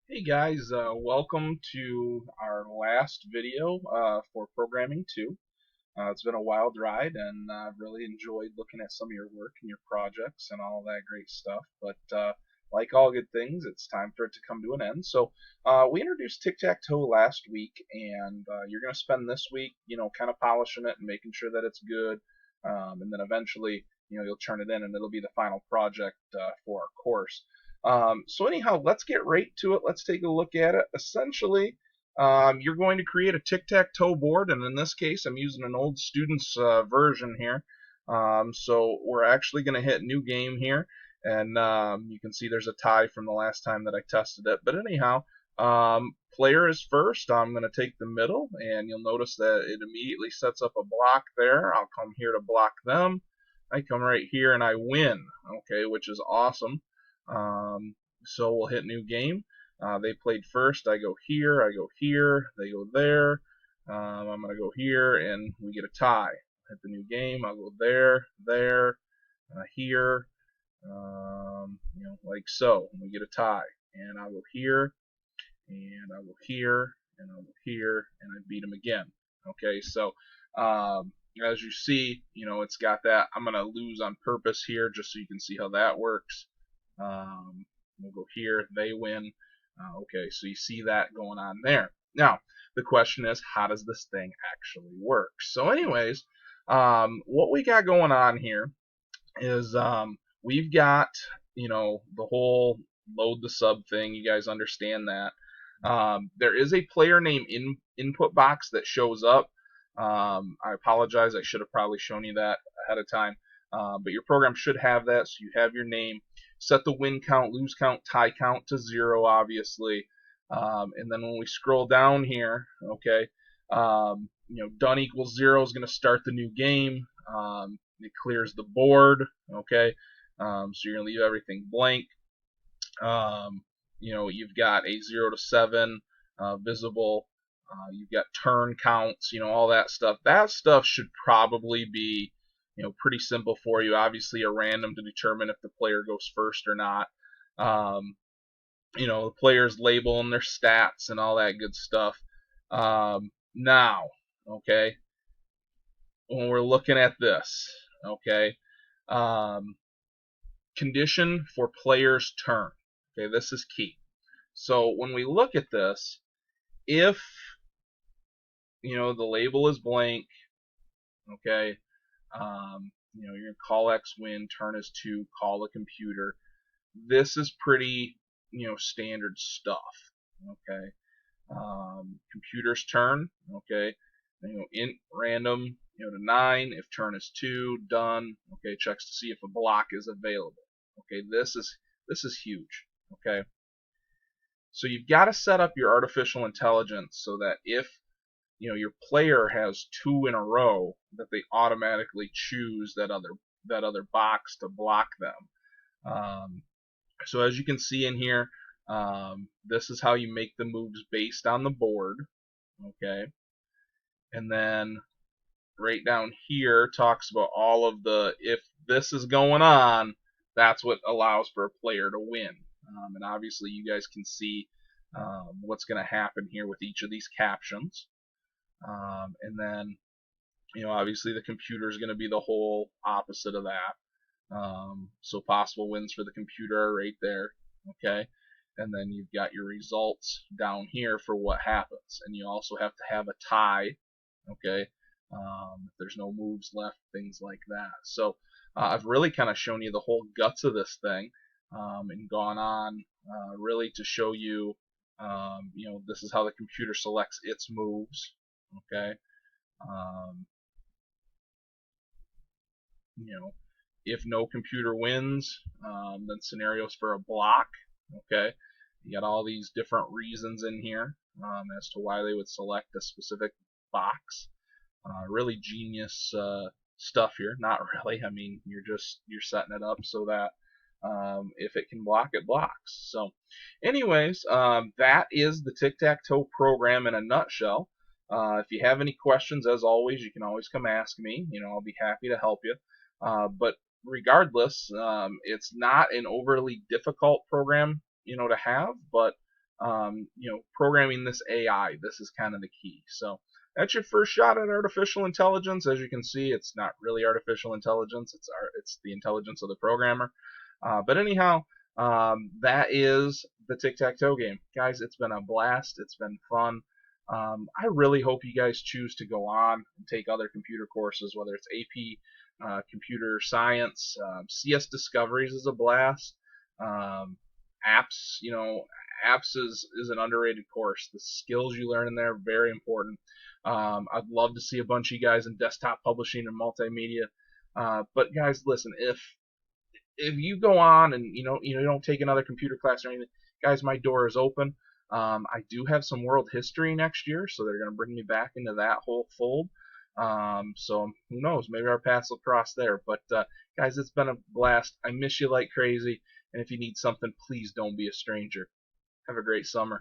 Hey guys, welcome to our last video for Programming 2. It's been a wild ride and I've really enjoyed looking at some of your work and your projects and all that great stuff. But like all good things, it's time for it to come to an end. So we introduced Tic Tac Toe last week, and you're going to spend this week, kind of polishing it and making sure that it's good. And then eventually, you'll turn it in and it'll be the final project for our course. So anyhow, let's get right to it. Let's take a look at it. Essentially, you're going to create a tic-tac-toe board, and in this case, I'm using an old student's version here. So we're actually going to hit new game here, and you can see there's a tie from the last time that I tested it. But anyhow, player is first. I'm going to take the middle, and you'll notice that it immediately sets up a block there. I'll come here to block them. I come right here and I win, okay, which is awesome. So we'll hit new game. They played first. I go here. I go here. They go there. I'm gonna go here, and we get a tie. Hit the new game. I'll go there, there, here, like so. And we get a tie. And I'll go here, and I'll go here, and I'll go here, and I beat them again. Okay, so as you see, it's got that. I'm gonna lose on purpose here, just so you can see how that works. We'll go here. They win. Okay, so you see that going on there. Now, the question is, how does this thing actually work? So, anyways, what we got going on here is we've got, the whole load the sub thing. You guys understand that. There is a player name input box that shows up. I apologize. I should have probably shown you that ahead of time. But your program should have that, so you have your name. Set the win count, lose count, tie count to 0, obviously. And then when we scroll down here, okay, done equals 0 is going to start the new game. It clears the board, okay. So you're going to leave everything blank. You've got a 0 to 7 visible. You've got turn counts, all that stuff. That stuff should probably be pretty simple for you. Obviously, a random to determine if the player goes first or not. The players label and their stats and all that good stuff. Now, okay, when we're looking at this, okay, condition for player's turn. Okay, this is key. So when we look at this, if the label is blank, okay, you're going to call X win, turn is 2, call the computer. This is pretty, standard stuff, okay. Computer's turn, okay. Int random, to 9. If turn is 2, done. Okay, checks to see if a block is available. Okay, this is huge. Okay, so you've got to set up your artificial intelligence so that if your player has 2 in a row, that they automatically choose that other box to block them. So as you can see in here, this is how you make the moves based on the board. Okay, and then right down here talks about all of the, if this is going on, that's what allows for a player to win. And obviously you guys can see what's going to happen here with each of these captions. And then, obviously the computer is going to be the whole opposite of that. So possible wins for the computer are right there. Okay. And then you've got your results down here for what happens. And you also have to have a tie. Okay. If there's no moves left, things like that. So I've really kind of shown you the whole guts of this thing, and gone on really to show you, this is how the computer selects its moves. Okay. Um, if no computer wins, then scenarios for a block. Okay. You got all these different reasons in here as to why they would select a specific box. Really genius stuff here. Not really. I mean, you're setting it up so that if it can block, it blocks. So, anyways, that is the Tic Tac Toe program in a nutshell. If you have any questions, as always, you can always come ask me. I'll be happy to help you. But regardless, it's not an overly difficult program, to have, but programming this AI. This is kind of the key. So that's your first shot at artificial intelligence. As you can see, it's not really artificial intelligence. It's the intelligence of the programmer. But anyhow, that is the Tic Tac Toe game, guys. It's been a blast. It's been fun. I really hope you guys choose to go on and take other computer courses, whether it's AP, computer science, CS Discoveries is a blast. Um, apps, apps is an underrated course. The skills you learn in there are very important. I'd love to see a bunch of you guys in desktop publishing and multimedia. But guys, listen, if you go on and you don't take another computer class or anything, guys, my door is open. I do have some world history next year, so they're going to bring me back into that whole fold. So who knows? Maybe our paths will cross there. But guys, it's been a blast. I miss you like crazy. And if you need something, please don't be a stranger. Have a great summer.